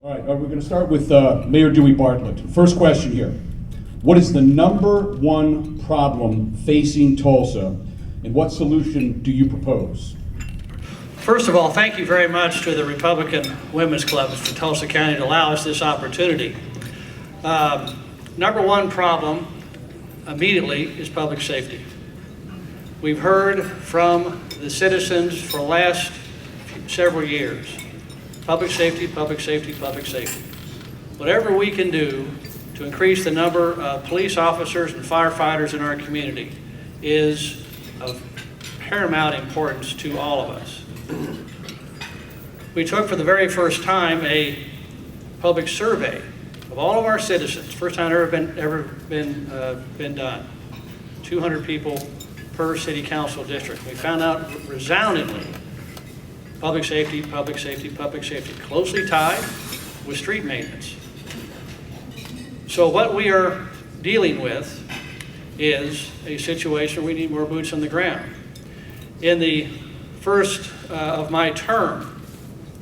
All right, we're going to start with Mayor Dewey Bartlett. First question here. What is the #1 problem facing Tulsa, and what solution do you propose? First of all, thank you very much to the Republican Women's Clubs for Tulsa County to allow us this opportunity. #1 problem immediately is public safety. We've heard from the citizens for the last several years. Public safety, public safety, public safety. Whatever we can do to increase the number of police officers and firefighters in our community is of paramount importance to all of us. We took for the very first time a public survey of all of our citizens. First time ever been done. 200 people per city council district. We found out resoundingly public safety, public safety, public safety, closely tied with street maintenance. So what we are dealing with is a situation where we need more boots on the ground. In the first of my term,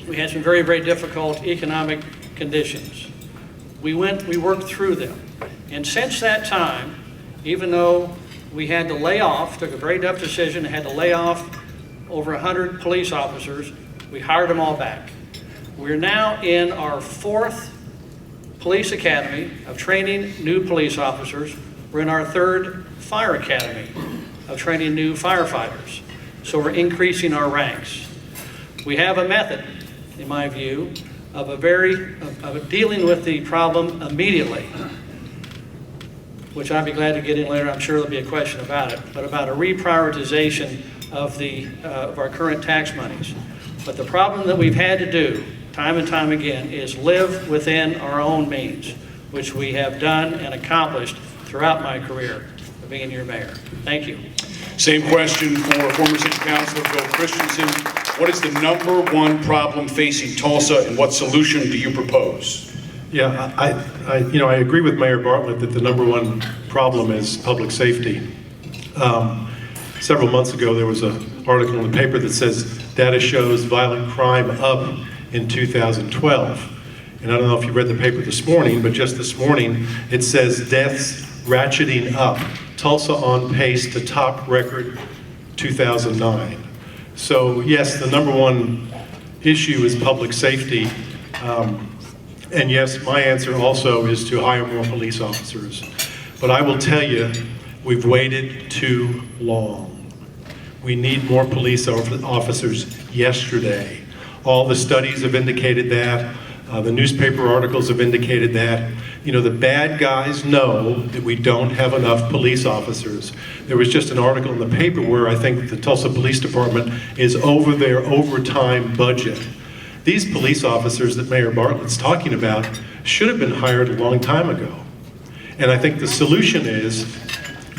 we had some very, very difficult economic conditions. We worked through them. And since that time, even though we had to lay off, took a very tough decision, had to lay off over 100 police officers, we hired them all back. We're now in our 4th police academy of training new police officers. We're in our 3rd fire academy of training new firefighters. So we're increasing our ranks. We have a method, in my view, of dealing with the problem immediately, which I'd be glad to get in later. I'm sure there'll be a question about it, but about a reprioritization of our current tax monies. But the problem that we've had to do time and time again is live within our own means, which we have done and accomplished throughout my career of being your mayor. Thank you. Same question for former City Councilor Bill Christensen. What is the #1 problem facing Tulsa, and what solution do you propose? Yeah, I agree with Mayor Bartlett that the #1 problem is public safety. Several months ago, there was an article in the paper that says data shows violent crime up in 2012. And I don't know if you read the paper this morning, but just this morning, it says deaths ratcheting up. Tulsa on pace to top record 2009. So yes, the #1 issue is public safety. And yes, my answer also is to hire more police officers. But I will tell you, we've waited too long. We need more police officers yesterday. All the studies have indicated that. The newspaper articles have indicated that. You know, the bad guys know that we don't have enough police officers. There was just an article in the paper where I think the Tulsa Police Department is over their overtime budget. These police officers that Mayor Bartlett's talking about should have been hired a long time ago. And I think the solution is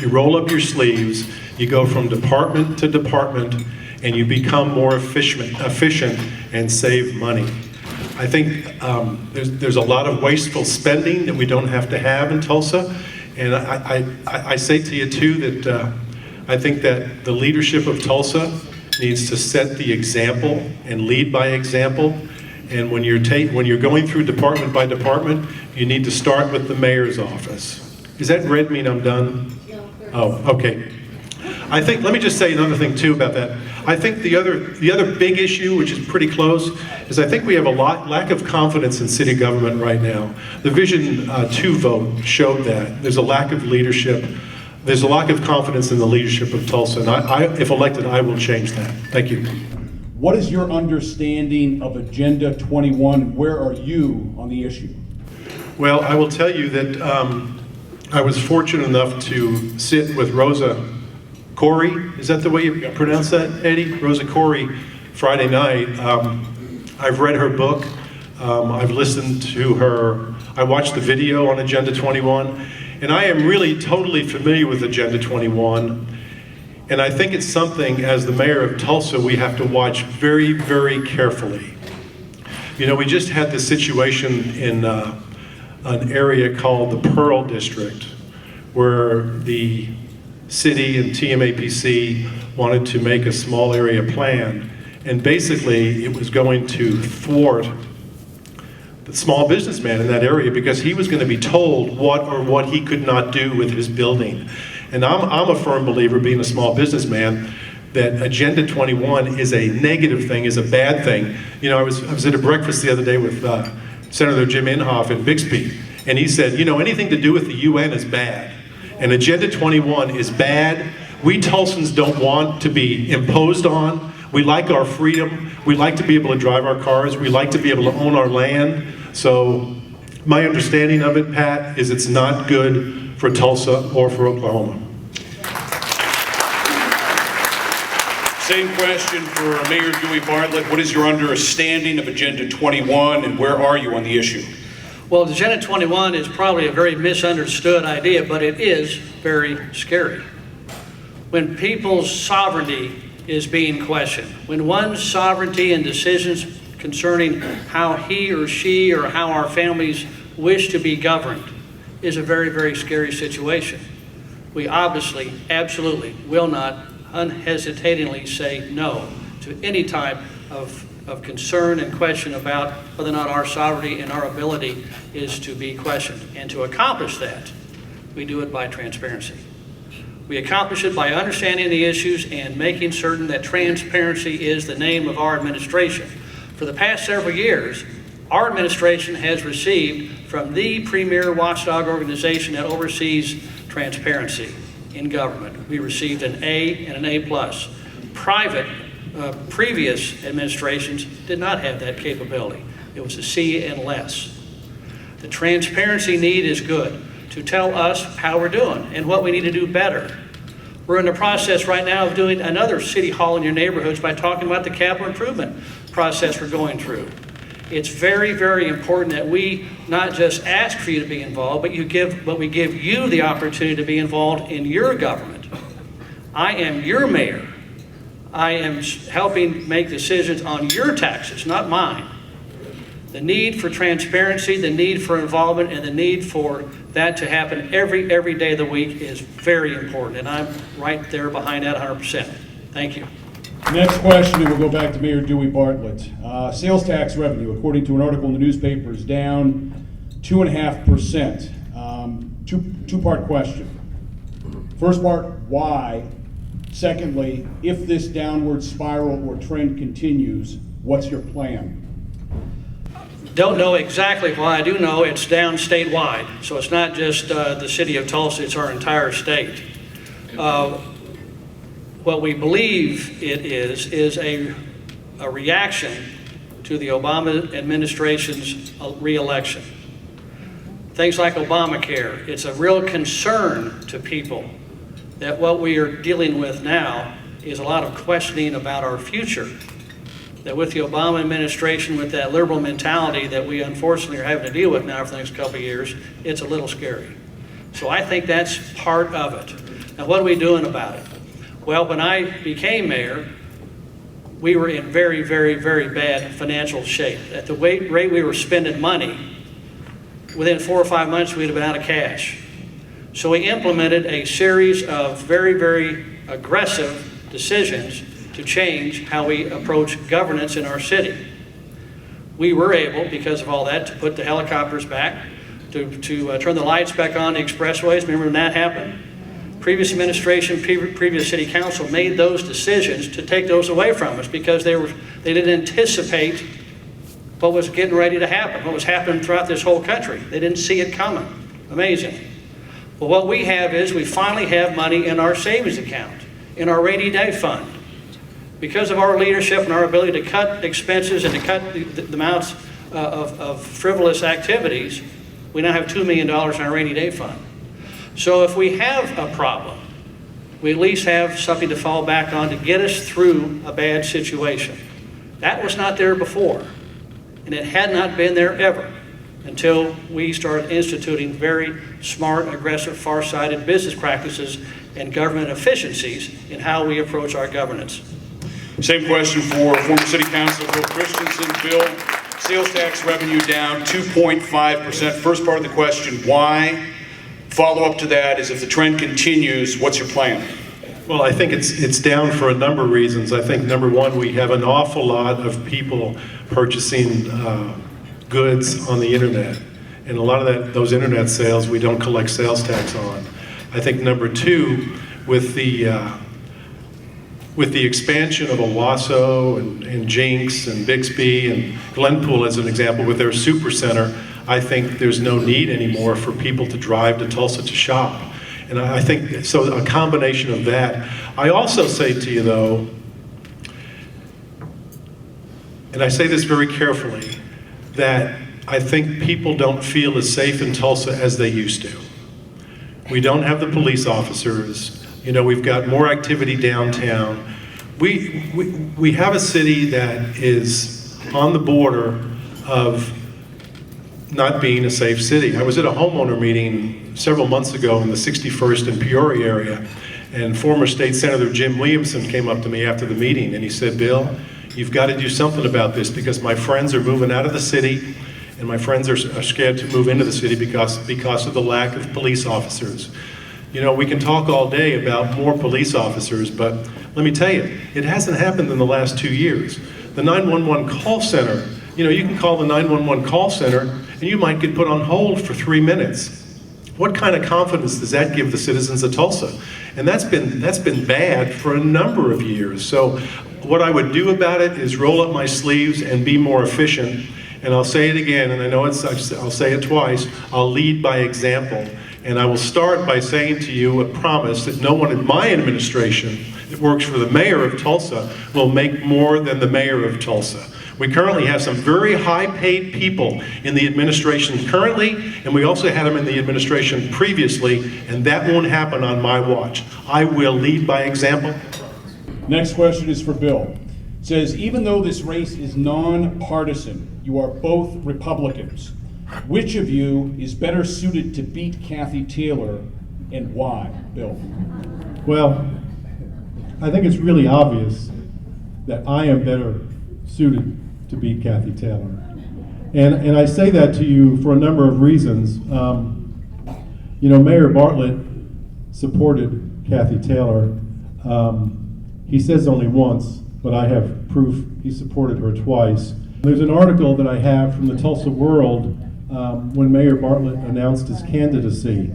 you roll up your sleeves, you go from department to department, and you become more efficient and save money. I think there's a lot of wasteful spending that we don't have to have in Tulsa. And I say to you too that I think that the leadership of Tulsa needs to set the example and lead by example. And when you're going through department by department, you need to start with the mayor's office. Does that red mean I'm done? No. Oh, okay. I think, let me just say another thing too about that. I think the other big issue, which is pretty close, is I think we have a lack of confidence in city government right now. The Vision 2 vote showed that. There's a lack of leadership. There's a lack of confidence in the leadership of Tulsa, and if elected, I will change that. Thank you. What is your understanding of Agenda 21? Where are you on the issue? Well, I will tell you that I was fortunate enough to sit with Rosa Corey, is that the way you pronounce that, Eddie? Rosa Corey, Friday night. I've read her book. I've listened to her. I watched the video on Agenda 21, and I am really totally familiar with Agenda 21. And I think it's something, as the mayor of Tulsa, we have to watch very, very carefully. You know, we just had this situation in an area called the Pearl District, where the city and TMAPC wanted to make a small area plan, and basically it was going to thwart the small businessman in that area, because he was going to be told what he could not do with his building. And I'm a firm believer, being a small businessman, that Agenda 21 is a negative thing, is a bad thing. You know, I was at a breakfast the other day with Senator Jim Inhofe in Bixby, and he said, you know, anything to do with the UN is bad, and Agenda 21 is bad. We Tulsans don't want to be imposed on. We like our freedom. We like to be able to drive our cars. We like to be able to own our land. So my understanding of it, Pat, is it's not good for Tulsa or for Oklahoma. Same question for Mayor Dewey Bartlett. What is your understanding of Agenda 21 and where are you on the issue? Well, Agenda 21 is probably a very misunderstood idea, but it is very scary. When people's sovereignty is being questioned, when one's sovereignty and decisions concerning how he or she or how our families wish to be governed is a very, very scary situation. We obviously, absolutely will not unhesitatingly say no to any type of concern and question about whether or not our sovereignty and our ability is to be questioned. And to accomplish that, we do it by transparency. We accomplish it by understanding the issues and making certain that transparency is the name of our administration. For the past several years, our administration has received from the premier watchdog organization that oversees transparency in government. We received an A and an A+. Previous administrations did not have that capability. It was a C and less. The transparency need is good to tell us how we're doing and what we need to do better. We're in the process right now of doing another city hall in your neighborhoods by talking about the capital improvement process we're going through. It's very, very important that we not just ask for you to be involved, but we give you the opportunity to be involved in your government. I am your mayor. I am helping make decisions on your taxes, not mine. The need for transparency, the need for involvement, and the need for that to happen every day of the week is very important, and I'm right there behind that 100%. Thank you. Next question, and we'll go back to Mayor Dewey Bartlett. Sales tax revenue, according to an article in the newspaper, is down 2.5%. Two-part question. First part, why? Secondly, if this downward spiral or trend continues, what's your plan? Don't know exactly why. I do know it's down statewide, so it's not just the city of Tulsa, it's our entire state. What we believe it is a reaction to the Obama administration's re-election. Things like Obamacare, it's a real concern to people that what we are dealing with now is a lot of questioning about our future. That with the Obama administration, with that liberal mentality that we unfortunately are having to deal with now for the next couple of years, it's a little scary. So I think that's part of it. Now, what are we doing about it? Well, when I became mayor, we were in very, very, very bad financial shape. At the rate we were spending money, within 4 or 5 months, we'd have been out of cash. So we implemented a series of very, very aggressive decisions to change how we approach governance in our city. We were able, because of all that, to put the helicopters back, to turn the lights back on the expressways. Remember when that happened? Previous administration, previous city council made those decisions to take those away from us because they didn't anticipate what was getting ready to happen, what was happening throughout this whole country. They didn't see it coming. Amazing. Well, what we have is we finally have money in our savings account, in our rainy day fund. Because of our leadership and our ability to cut expenses and to cut the amounts of frivolous activities, we now have $2 million in our rainy day fund. So if we have a problem, we at least have something to fall back on to get us through a bad situation. That was not there before, and it had not been there ever until we started instituting very smart, aggressive, far-sighted business practices and government efficiencies in how we approach our governance. Same question for former City Councilor Bill Christensen. Bill, sales tax revenue down 2.5%. First part of the question, why? Follow-up to that is if the trend continues, what's your plan? Well, I think it's down for a number of reasons. I think number one, we have an awful lot of people purchasing goods on the internet. And a lot of those internet sales, we don't collect sales tax on. I think number two, with the expansion of Owasso and Jinx and Bixby and Glenpool as an example with their super center, I think there's no need anymore for people to drive to Tulsa to shop. And I think, so a combination of that. I also say to you though, and I say this very carefully, that I think people don't feel as safe in Tulsa as they used to. We don't have the police officers. You know, we've got more activity downtown. We have a city that is on the border of not being a safe city. I was at a homeowner meeting several months ago in the 61st and Peoria area, and former State Senator Jim Williamson came up to me after the meeting and he said, "Bill, you've got to do something about this because my friends are moving out of the city and my friends are scared to move into the city because of the lack of police officers." You know, we can talk all day about more police officers, but let me tell you, it hasn't happened in the last 2 years. The 911 call center, you know, you can call the 911 call center and you might get put on hold for 3 minutes. What kind of confidence does that give the citizens of Tulsa? And that's been bad for a number of years. So what I would do about it is roll up my sleeves and be more efficient. And I'll say it again, and I know I'll say it twice, I'll lead by example. And I will start by saying to you a promise that no one in my administration that works for the mayor of Tulsa will make more than the mayor of Tulsa. We currently have some very high-paid people in the administration currently, and we also had them in the administration previously, and that won't happen on my watch. I will lead by example. Next question is for Bill. It says, even though this race is non-partisan, you are both Republicans. Which of you is better suited to beat Kathy Taylor, and why? Bill. Well, I think it's really obvious that I am better suited to beat Kathy Taylor. And I say that to you for a number of reasons. You know, Mayor Bartlett supported Kathy Taylor. He says only once, but I have proof he supported her twice. There's an article that I have from the Tulsa World when Mayor Bartlett announced his candidacy.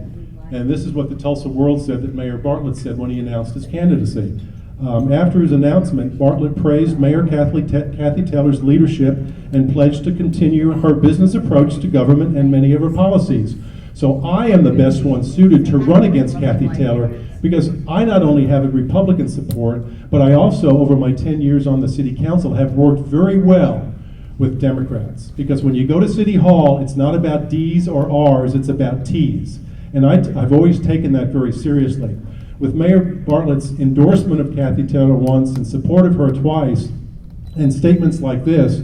And this is what the Tulsa World said that Mayor Bartlett said when he announced his candidacy. After his announcement, Bartlett praised Mayor Kathy Taylor's leadership and pledged to continue her business approach to government and many of her policies. So I am the best one suited to run against Kathy Taylor because I not only have a Republican support, but I also, over my 10 years on the city council, have worked very well with Democrats. Because when you go to City Hall, it's not about D's or R's, it's about T's. And I've always taken that very seriously. With Mayor Bartlett's endorsement of Kathy Taylor once and support of her twice, and statements like this,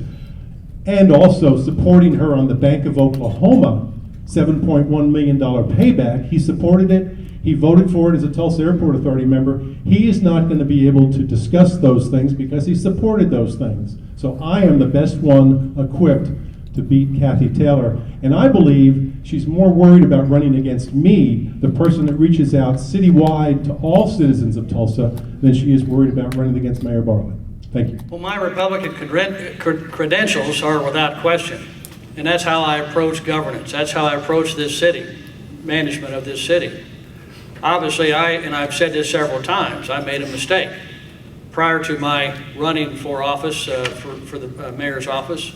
and also supporting her on the Bank of Oklahoma $7.1 million payback, he supported it, he voted for it as a Tulsa Airport Authority member. He is not going to be able to discuss those things because he supported those things. So I am the best one equipped to beat Kathy Taylor. And I believe she's more worried about running against me, the person that reaches out citywide to all citizens of Tulsa, than she is worried about running against Mayor Bartlett. Thank you. Well, my Republican credentials are without question. And that's how I approach governance. That's how I approach this city, management of this city. Obviously, and I've said this several times, I made a mistake. Prior to my running for office, for the mayor's office,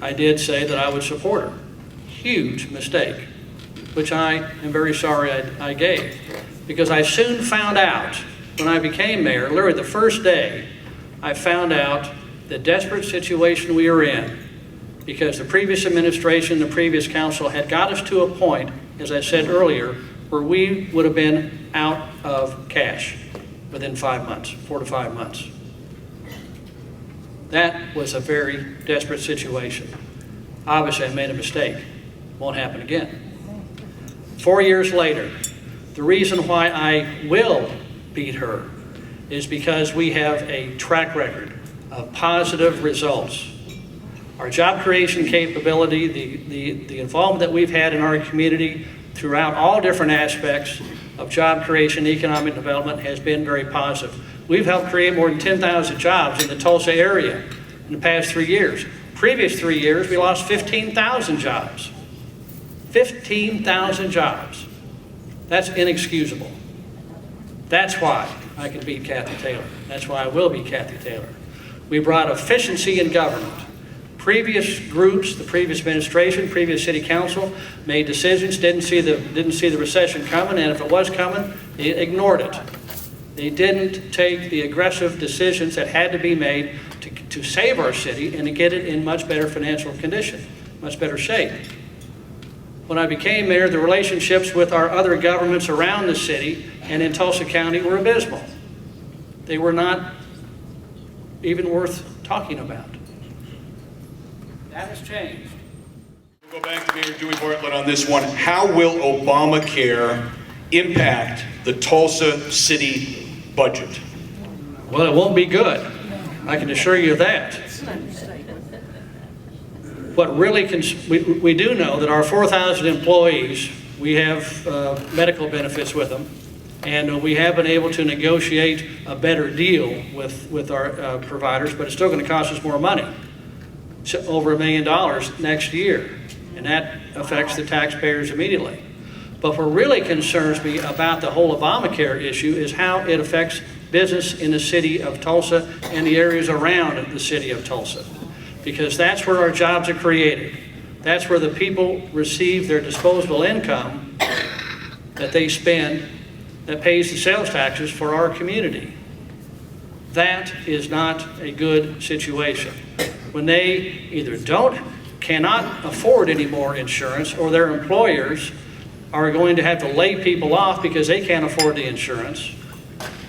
I did say that I would support her. Huge mistake, which I am very sorry I gave. Because I soon found out, when I became mayor, literally the first day, I found out the desperate situation we were in because the previous administration, the previous council had got us to a point, as I said earlier, where we would have been out of cash within 5 months, 4 to 5 months. That was a very desperate situation. Obviously, I made a mistake. Won't happen again. 4 years later, the reason why I will beat her is because we have a track record of positive results. Our job creation capability, the involvement that we've had in our community throughout all different aspects of job creation, economic development has been very positive. We've helped create more than 10,000 jobs in the Tulsa area in the past 3 years. previous 3 years, we lost 15,000 jobs. 15,000 jobs. That's inexcusable. That's why I can beat Kathy Taylor. That's why I will beat Kathy Taylor. We brought efficiency in government. Previous groups, the previous administration, previous city council made decisions, didn't see the recession coming, and if it was coming, they ignored it. They didn't take the aggressive decisions that had to be made to save our city and to get it in much better financial condition, much better shape. When I became mayor, the relationships with our other governments around the city and in Tulsa County were abysmal. They were not even worth talking about. That has changed. We'll go back to Mayor Dewey Bartlett on this one. How will Obamacare impact the Tulsa city budget? Well, it won't be good. I can assure you of that. What really we do know that our 4,000 employees, we have medical benefits with them, and we have been able to negotiate a better deal with our providers, but it's still going to cost us more money, so over $1 million next year, and that affects the taxpayers immediately. But what really concerns me about the whole Obamacare issue is how it affects business in the city of Tulsa and the areas around the city of Tulsa. Because that's where our jobs are created. That's where the people receive their disposable income that they spend that pays the sales taxes for our community. That is not a good situation. When they either cannot afford any more insurance, or their employers are going to have to lay people off because they can't afford the insurance,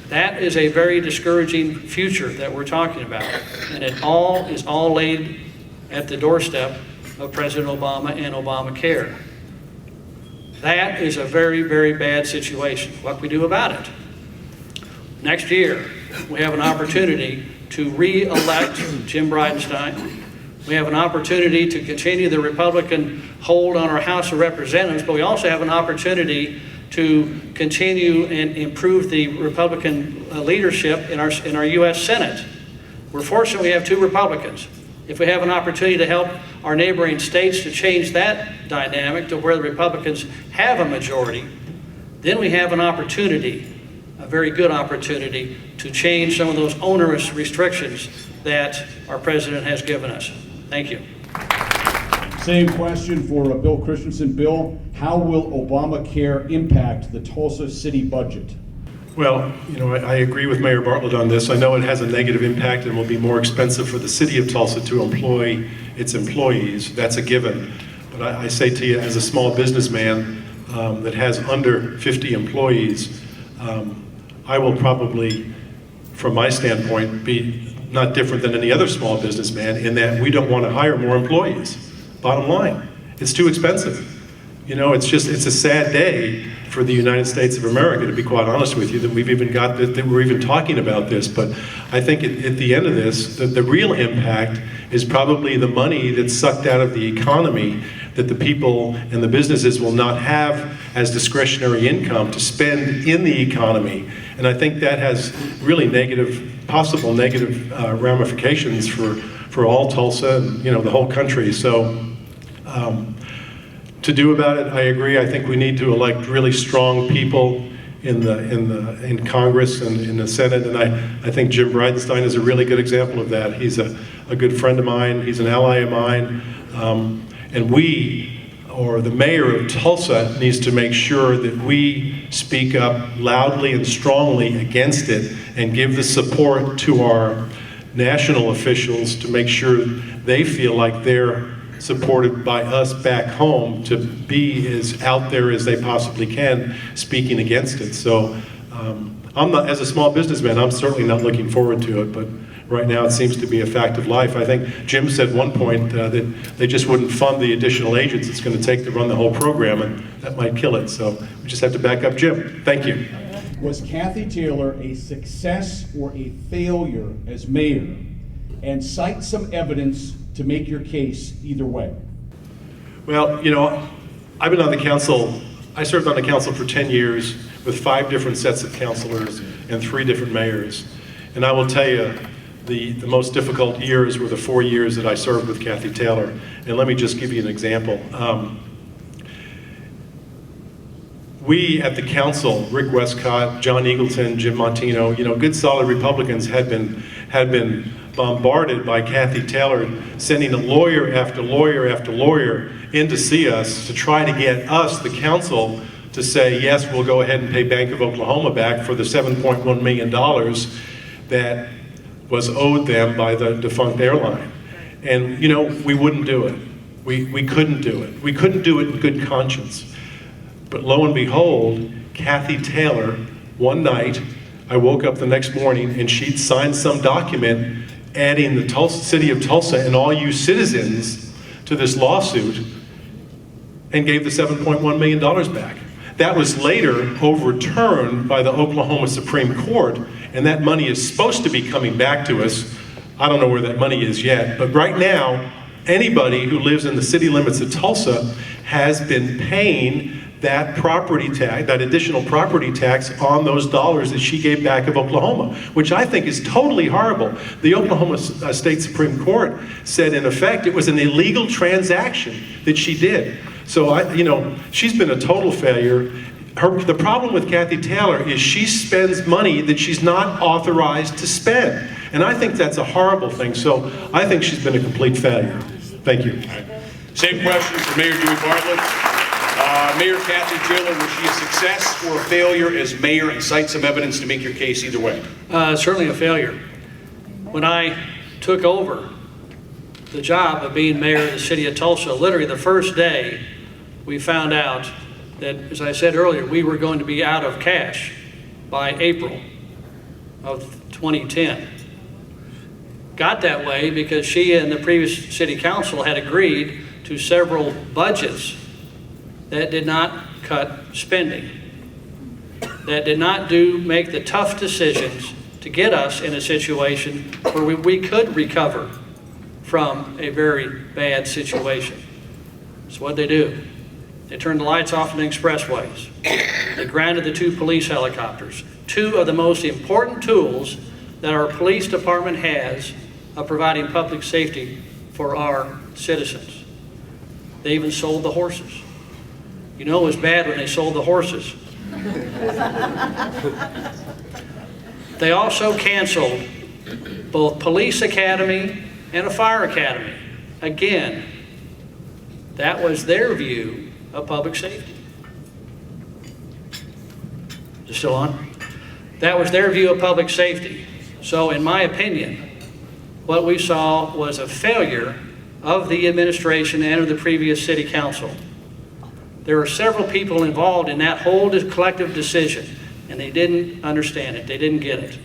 that is a very discouraging future that we're talking about. And it is all laid at the doorstep of President Obama and Obamacare. That is a very, very bad situation. What we do about it? Next year, we have an opportunity to re-elect Jim Bridenstine. We have an opportunity to continue the Republican hold on our House of Representatives, but we also have an opportunity to continue and improve the Republican leadership in our U.S. Senate. We're fortunate we have 2 Republicans. If we have an opportunity to help our neighboring states to change that dynamic to where the Republicans have a majority, then we have an opportunity, a very good opportunity, to change some of those onerous restrictions that our president has given us. Thank you. Same question for Bill Christensen. Bill, how will Obamacare impact the Tulsa city budget? Well, I agree with Mayor Bartlett on this. I know it has a negative impact and will be more expensive for the city of Tulsa to employ its employees. That's a given. But I say to you, as a small businessman that has under 50 employees, I will probably, from my standpoint, be not different than any other small businessman in that we don't want to hire more employees. Bottom line, it's too expensive. It's a sad day for the United States of America, to be quite honest with you, that we're even talking about this. But I think at the end of this, the real impact is probably the money that's sucked out of the economy that the people and the businesses will not have as discretionary income to spend in the economy. And I think that has really possible negative ramifications for all Tulsa and the whole country. So to do about it, I agree. I think we need to elect really strong people in Congress and in the Senate, and I think Jim Bridenstine is a really good example of that. He's a good friend of mine. He's an ally of mine, and the mayor of Tulsa needs to make sure that we speak up loudly and strongly against it and give the support to our national officials to make sure they feel like they're supported by us back home to be as out there as they possibly can speaking against it. So I'm not, as a small businessman, I'm certainly not looking forward to it, but right now it seems to be a fact of life. I think Jim said at one point that they just wouldn't fund the additional agents it's going to take to run the whole program, and that might kill it. So we just have to back up Jim. Thank you. Was Kathy Taylor a success or a failure as mayor? And cite some evidence to make your case either way. Well, I've been on the council. I served on the council for 10 years with 5 different sets of councilors and 3 different mayors. And I will tell you, the most difficult years were the 4 years that I served with Kathy Taylor. And let me just give you an example. We at the council, Rick Westcott, John Eagleton, Jim Montino, good solid Republicans had been bombarded by Kathy Taylor, sending a lawyer after lawyer after lawyer in to see us to try to get us, the council, to say, yes, we'll go ahead and pay Bank of Oklahoma back for the $7.1 million that was owed them by the defunct airline. And, we wouldn't do it. We couldn't do it. We couldn't do it in good conscience. But lo and behold, Kathy Taylor, one night, I woke up the next morning and she'd signed some document adding the city of Tulsa and all you citizens to this lawsuit and gave the $7.1 million back. That was later overturned by the Oklahoma Supreme Court, and that money is supposed to be coming back to us. I don't know where that money is yet, but right now, anybody who lives in the city limits of Tulsa has been paying that property tax, that additional property tax on those dollars that she gave back of Oklahoma, which I think is totally horrible. The Oklahoma State Supreme Court said, in effect, it was an illegal transaction that she did. So, she's been a total failure. The problem with Kathy Taylor is she spends money that she's not authorized to spend. And I think that's a horrible thing. So I think she's been a complete failure. Thank you. Same question for Mayor Dewey Bartlett. Mayor Kathy Taylor, was she a success or a failure as mayor, and cite some evidence to make your case either way? Certainly a failure. When I took over the job of being mayor of the city of Tulsa, literally the first day, we found out that, as I said earlier, we were going to be out of cash by April of 2010. Got that way because she and the previous city council had agreed to several budgets that did not cut spending, that did not make the tough decisions to get us in a situation where we could recover from a very bad situation. So what'd they do? They turned the lights off in the expressways. They grounded the 2 police helicopters, 2 of the most important tools that our police department has of providing public safety for our citizens. They even sold the horses. It was bad when they sold the horses. They also canceled both police academy and a fire academy. Again, that was their view of public safety. Is it still on? That was their view of public safety. So in my opinion, what we saw was a failure of the administration and of the previous city council. There were several people involved in that whole collective decision, and they didn't understand it. They didn't get it.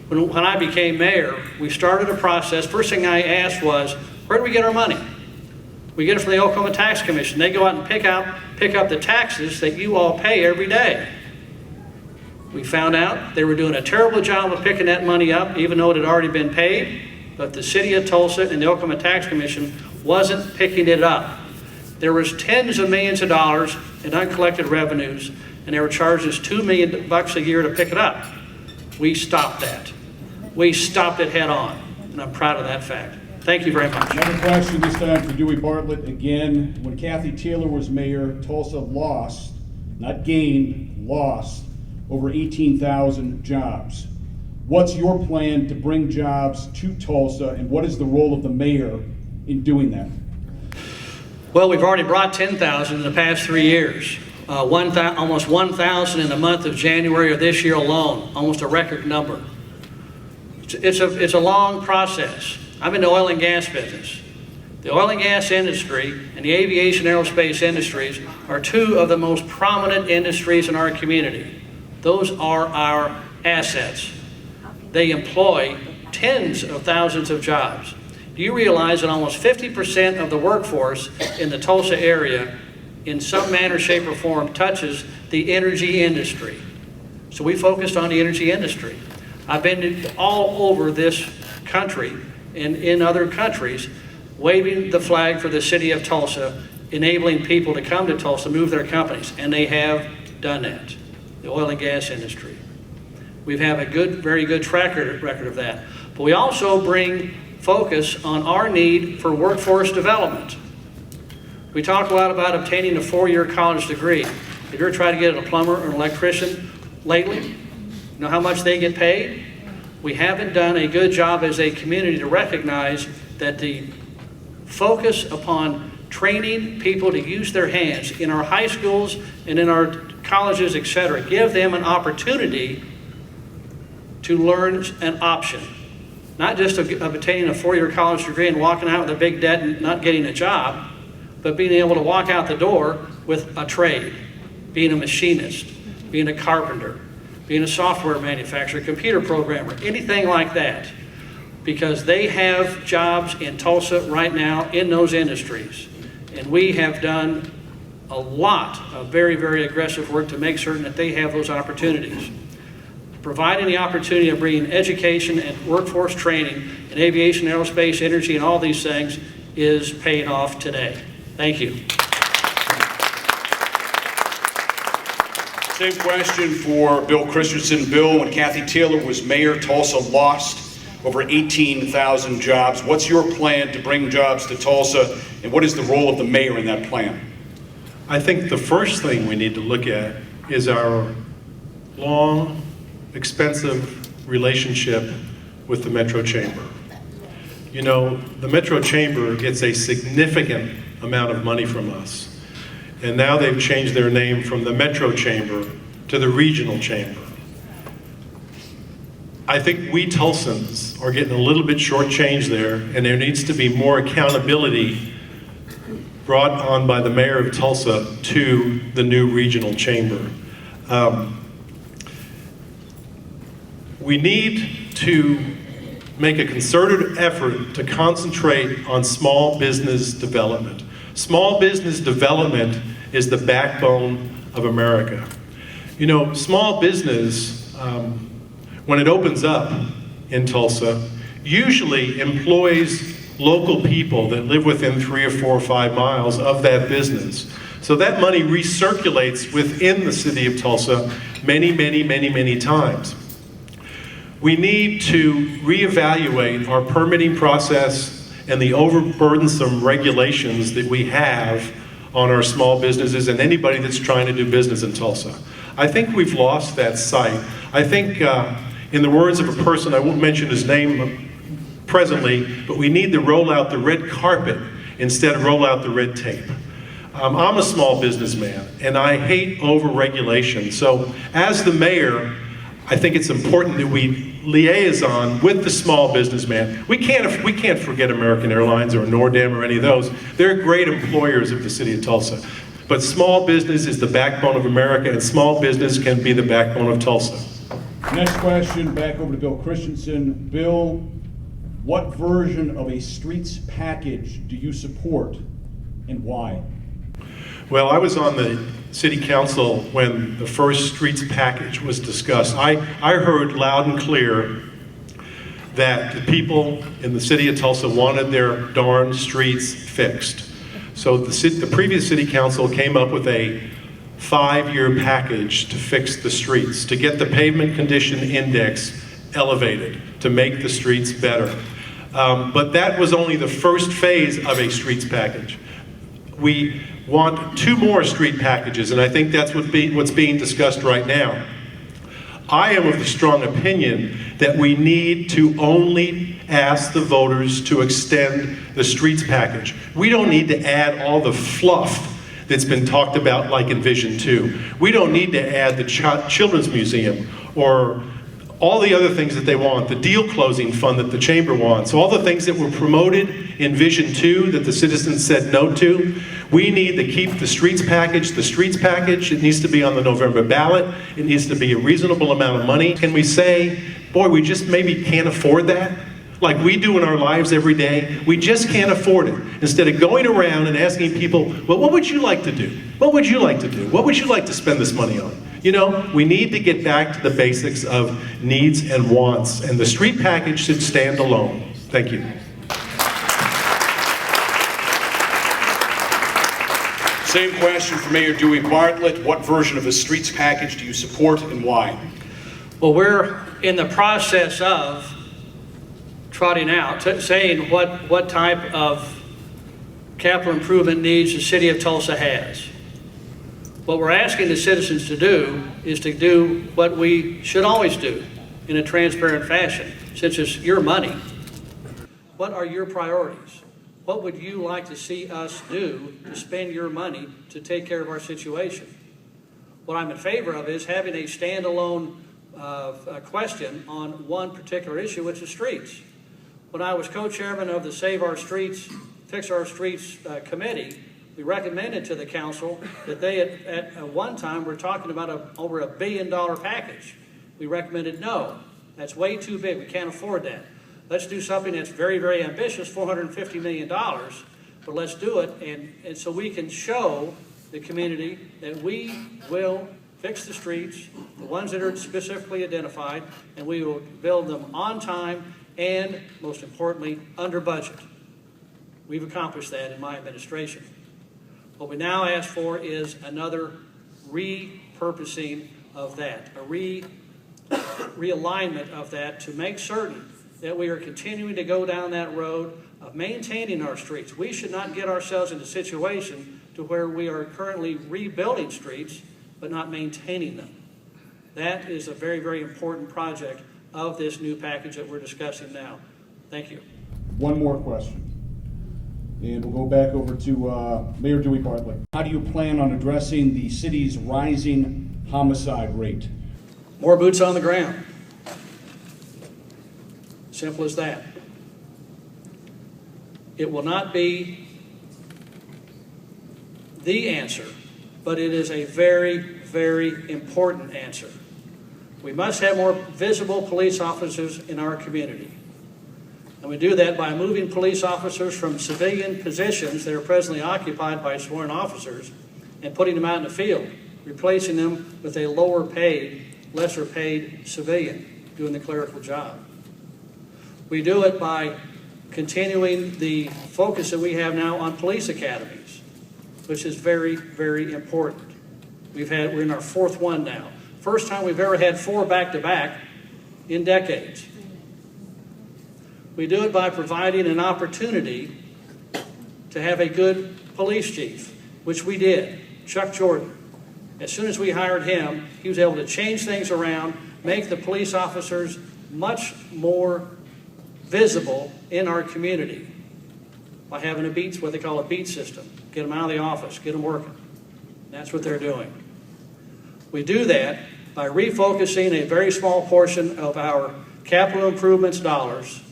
When I became mayor, we started a process. First thing I asked was, where do we get our money? We get it from the Oklahoma Tax Commission. They go out and pick up the taxes that you all pay every day. We found out they were doing a terrible job of picking that money up, even though it had already been paid, but the city of Tulsa and the Oklahoma Tax Commission wasn't picking it up. There was tens of millions of dollars in uncollected revenues, and they were charging us $2 million a year to pick it up. We stopped that. We stopped it head on, and I'm proud of that fact. Thank you very much. Another question, this time for Dewey Bartlett. Again, when Kathy Taylor was mayor, Tulsa lost, not gained, lost over 18,000 jobs. What's your plan to bring jobs to Tulsa, and what is the role of the mayor in doing that? Well, we've already brought 10,000 in the past 3 years. Almost 1,000 in the month of January of this year alone, almost a record number. It's a long process. I'm in the oil and gas business. The oil and gas industry and the aviation aerospace industries are 2 of the most prominent industries in our community. Those are our assets. They employ tens of thousands of jobs. Do you realize that almost 50% of the workforce in the Tulsa area in some manner, shape, or form touches the energy industry? So we focused on the energy industry. I've been all over this country and in other countries waving the flag for the city of Tulsa, enabling people to come to Tulsa, move their companies, and they have done that, the oil and gas industry. We have a very good track record of that. But we also bring focus on our need for workforce development. We talk a lot about obtaining a 4-year college degree. Have you ever tried to get a plumber or an electrician lately? You know how much they get paid? We haven't done a good job as a community to recognize that the focus upon training people to use their hands in our high schools and in our colleges, etc., give them an opportunity to learn an option. Not just of obtaining a 4-year college degree and walking out with a big debt and not getting a job, but being able to walk out the door with a trade, being a machinist, being a carpenter, being a software manufacturer, computer programmer, anything like that. Because they have jobs in Tulsa right now in those industries. And we have done a lot of very, very aggressive work to make certain that they have those opportunities. Providing the opportunity of bringing education and workforce training in aviation, aerospace, energy, and all these things is paying off today. Thank you. Same question for Bill Christensen. Bill, when Kathy Taylor was mayor, Tulsa lost over 18,000 jobs. What's your plan to bring jobs to Tulsa, and what is the role of the mayor in that plan? I think the first thing we need to look at is our long, expensive relationship with the Metro Chamber. You know, the Metro Chamber gets a significant amount of money from us. And now they've changed their name from the Metro Chamber to the Regional Chamber. I think we Tulsans are getting a little bit shortchanged there, and there needs to be more accountability brought on by the mayor of Tulsa to the new Regional Chamber. We need to make a concerted effort to concentrate on small business development. Small business development is the backbone of America. You know, small business, when it opens up in Tulsa, usually employs local people that live within 3 or 4 or 5 miles of that business. So that money recirculates within the city of Tulsa many times. We need to reevaluate our permitting process and the overburdensome regulations that we have on our small businesses and anybody that's trying to do business in Tulsa. I think we've lost that sight. I think, in the words of a person, I won't mention his name presently, but we need to roll out the red carpet instead of roll out the red tape. I'm a small businessman, and I hate over-regulation. So as the mayor, I think it's important that we liaison with the small businessman. We can't forget American Airlines or Nordam or any of those. They're great employers of the city of Tulsa. But small business is the backbone of America, and small business can be the backbone of Tulsa. Next question, back over to Bill Christensen. Bill, what version of a streets package do you support and why? Well, I was on the city council when the first streets package was discussed. I heard loud and clear that the people in the city of Tulsa wanted their darn streets fixed. So the previous city council came up with a 5-year package to fix the streets, to get the pavement condition index elevated, to make the streets better. But that was only the first phase of a streets package. We want 2 more street packages, and I think that's what's being discussed right now. I am of the strong opinion that we need to only ask the voters to extend the streets package. We don't need to add all the fluff that's been talked about like in Vision 2. We don't need to add the Children's Museum or all the other things that they want, the deal closing fund that the chamber wants, all the things that were promoted in Vision 2 that the citizens said no to. We need to keep the streets package. The streets package, it needs to be on the November ballot. It needs to be a reasonable amount of money. Can we say, boy, we just maybe can't afford that? Like we do in our lives every day, we just can't afford it. Instead of going around and asking people, well, what would you like to do? What would you like to do? What would you like to spend this money on? You know, we need to get back to the basics of needs and wants, and the street package should stand alone. Thank you. Same question for Mayor Dewey Bartlett. What version of the streets package do you support and why? Well, we're in the process of trotting out, saying what type of capital improvement needs the city of Tulsa has. What we're asking the citizens to do is to do what we should always do in a transparent fashion, since it's your money. What are your priorities? What would you like to see us do to spend your money to take care of our situation? What I'm in favor of is having a standalone question on one particular issue, which is streets. When I was co-chairman of the Save Our Streets, Fix Our Streets committee, we recommended to the council that they at one time were talking about over $1 billion package. We recommended no, that's way too big, we can't afford that. Let's do something that's very, very ambitious, $450 million, but let's do it, and so we can show the community that we will fix the streets, the ones that are specifically identified, and we will build them on time and, most importantly, under budget. We've accomplished that in my administration. What we now ask for is another repurposing of that, a realignment of that to make certain that we are continuing to go down that road of maintaining our streets. We should not get ourselves in a situation to where we are currently rebuilding streets but not maintaining them. That is a very, very important project of this new package that we're discussing now. Thank you. One more question. And we'll go back over to Mayor Dewey Bartlett. How do you plan on addressing the city's rising homicide rate? More boots on the ground. Simple as that. It will not be the answer, but it is a very, very important answer. We must have more visible police officers in our community. And we do that by moving police officers from civilian positions that are presently occupied by sworn officers and putting them out in the field, replacing them with a lower paid, lesser paid civilian doing the clerical job. We do it by continuing the focus that we have now on police academies, which is very, very important. We're in our fourth one now. First time we've ever had 4 back-to-back in decades. We do it by providing an opportunity to have a good police chief, which we did, Chuck Jordan. As soon as we hired him, he was able to change things around, make the police officers much more visible in our community by having what they call a beat system. Get them out of the office, get them working. That's what they're doing. We do that by refocusing a very small portion of our capital improvements dollars,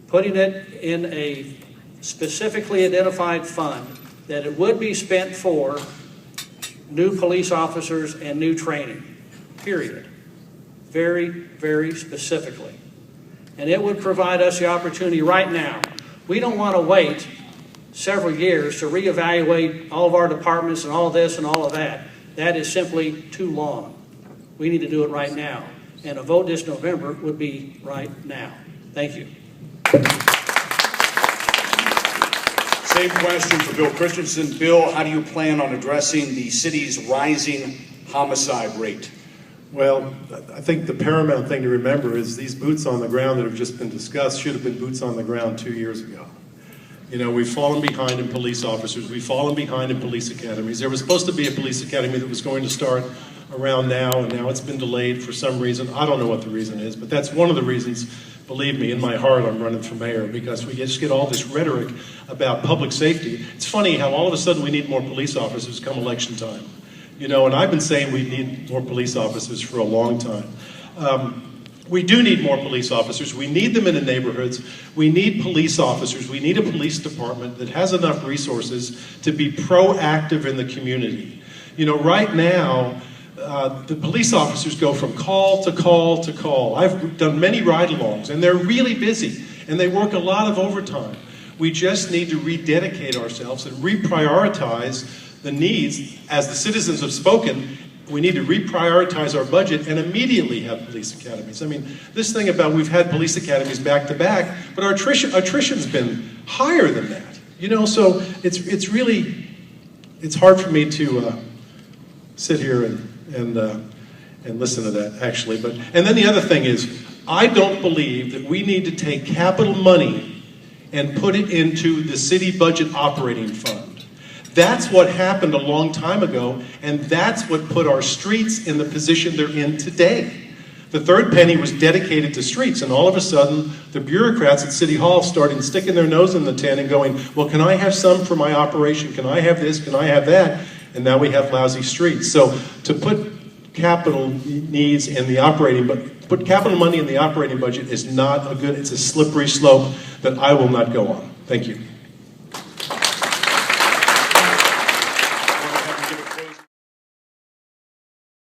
putting it in a specifically identified fund that it would be spent for new police officers and new training, period. Very, very specifically. And it would provide us the opportunity right now. We don't want to wait several years to reevaluate all of our departments and all of this and all of that. That is simply too long. We need to do it right now. And a vote this November would be right now. Thank you. Same question for Bill Christensen. Bill, how do you plan on addressing the city's rising homicide rate? Well, I think the paramount thing to remember is these boots on the ground that have just been discussed should have been boots on the ground 2 years ago. You know, we've fallen behind in police officers. We've fallen behind in police academies. There was supposed to be a police academy that was going to start around now, and now it's been delayed for some reason. I don't know what the reason is, but that's one of the reasons, believe me, in my heart, I'm running for mayor, because we just get all this rhetoric about public safety. It's funny how all of a sudden we need more police officers come election time. You know, and I've been saying we need more police officers for a long time. We do need more police officers. We need them in the neighborhoods. We need police officers. We need a police department that has enough resources to be proactive in the community. You know, right now, the police officers go from call to call to call. I've done many ride-alongs, and they're really busy, and they work a lot of overtime. We just need to rededicate ourselves and reprioritize the needs. As the citizens have spoken, we need to reprioritize our budget and immediately have police academies. I mean, this thing about we've had police academies back to back, but our attrition's been higher than that. You know, so it's really hard for me to sit here and listen to that, actually. And then the other thing is, I don't believe that we need to take capital money and put it into the city budget operating fund. That's what happened a long time ago, and that's what put our streets in the position they're in today. The third penny was dedicated to streets, and all of a sudden, the bureaucrats at City Hall started sticking their nose in the tin and going, well, can I have some for my operation? Can I have this? Can I have that? And now we have lousy streets. So to put capital needs in the operating, but put capital money in the operating budget is not a good, it's a slippery slope that I will not go on. Thank you.